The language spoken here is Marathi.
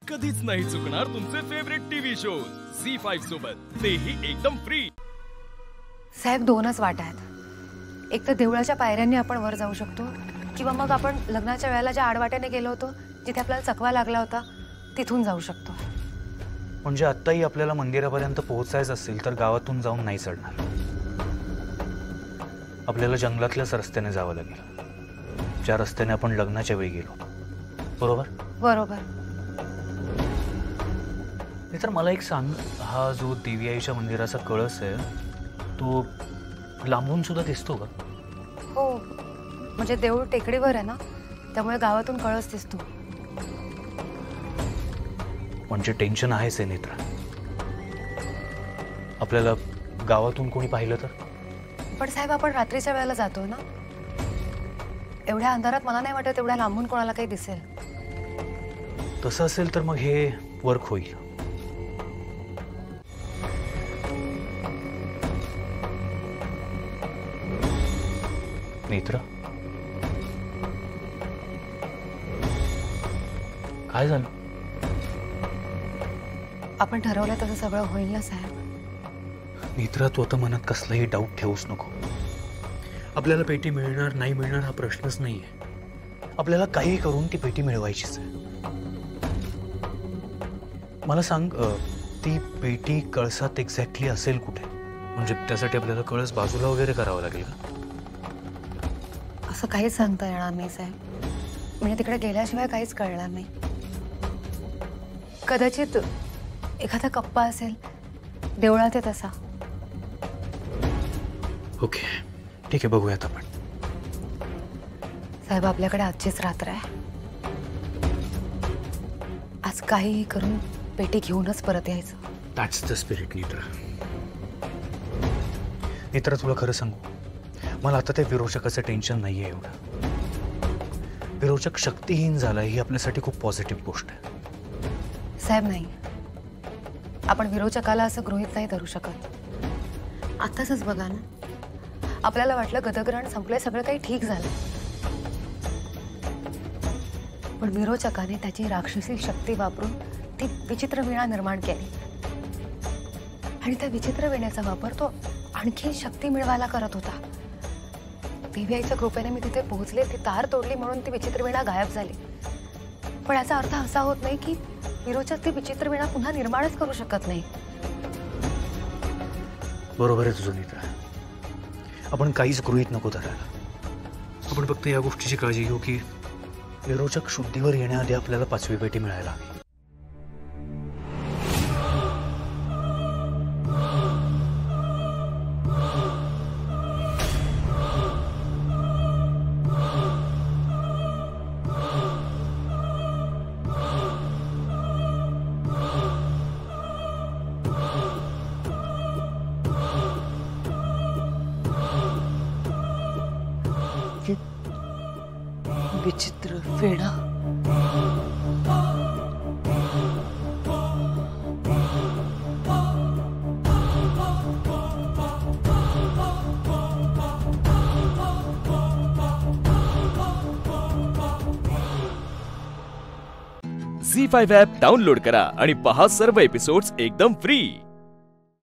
कधीच नाही चुकणार तुमचे फेवरेट टीव्ही शोज झी5 सोबत, तेही एकदम फ्री। साहेब, दोनच वाटा आहेत। एक तर देवळाच्या पायऱ्यांनी आपण वर जाऊ शकतो, किंवा मग आपण लग्नाच्या वेळेला ज्या आडवाट्याने गेलो होतो जिथे आपल्याला चकवा लागला होता तिथून जाऊ शकतो। म्हणजे आत्ताही आपल्याला मंदिरापर्यंत पोहोचायचं असेल तर गावातून जाऊन नाही चढणार, आपल्याला जंगलातल्याच रस्त्याने जावं लागेल, ज्या रस्त्याने आपण लग्नाच्या वेळी गेलो। बरोबर बरोबर। तर मला एक सांग, हा जो देवी आईच्या मंदिराचा कळस आहे तो लांबून सुद्धा दिसतो का? हो, म्हणजे देऊळ टेकडीवर आहे ना, त्यामुळे गावातून कळस दिसतो। म्हणजे टेन्शन आहेच आहे नेत्रा, आपल्याला गावातून कोणी पाहिलं तर? पण साहेब, आपण रात्रीच्या वेळेला जातो ना, एवढ्या अंधारात मला नाही वाटत एवढ्या लांबून कोणाला काही दिसेल। तसं असेल तर मग हे वर्क होईल। नेत्रा, काय झालं? आपण ठरवलं तसं सगळं होईल ना साहेब? नेत्रा, तू आता मनात कसलाही डाऊट ठेवूच नको। आपल्याला पेटी मिळणार नाही मिळणार हा प्रश्नच नाहीये, आपल्याला काही करून ती पेटी मिळवायचीच आहे। मला सांग, ती पेटी कळसात एक्झॅक्टली असेल कुठे? म्हणजे त्यासाठी आपल्याला कळस बाजूला वगैरे करावं लागेल का? असं काहीच सांगता येणार नाही साहेब, म्हणजे तिकडे गेल्याशिवाय काहीच कळणार नाही। कदाचित एखादा कप्पा असेल देवळात आहे तसा। ओके, ठीक आहे, बघूयात आपण। साहेब, आपल्याकडे आजचीच रात्र आहे, आज काहीही करून पेटी घेऊनच परत यायचं। That's the spirit Netra. Netra, तुला खरं सांगू, मला आता त्या विरोचकाचं टेन्शन नाहीये एवढं। विरोचक शक्तिहीन झाला ही आपल्यासाठी खूप पॉझिटिव्ह गोष्ट आहे। साहेब, नाही, आपण विरोचकाला असं गृहीत नाही धरू शकत। आताच बघा ना, आपल्याला वाटलं गदग्रहण संपलंय, सगळं काही ठीक झालं, पण विरोचकाने त्याची राक्षसी शक्ती वापरून ती विचित्र वीणा निर्माण केली, आणि त्या विचित्र वीणेचा वापर तो आणखी शक्ती मिळवायला करत होता। देवी आईच्या कृपेने मी तिथे पोहोचले, ती तार तोडली म्हणून ती विचित्र वीणा गायब झाली, पण याचा अर्थ असा होत नाही की विरोचक ती विचित्र वीणा पुन्हा निर्माणच करू शकत नाही। बरोबर आहे तुझं नेत्रा, आपण काहीच गृहीत नको धरायला। आपण फक्त या गोष्टीची काळजी घेऊ की विरोचक शुद्धीवर येण्याआधी आपल्याला 5वी पेटी मिळायला हवी। विचित्र वीणा, झी5 ॲप डाउनलोड करा आणि पहा सर्व एपिसोड्स एकदम फ्री।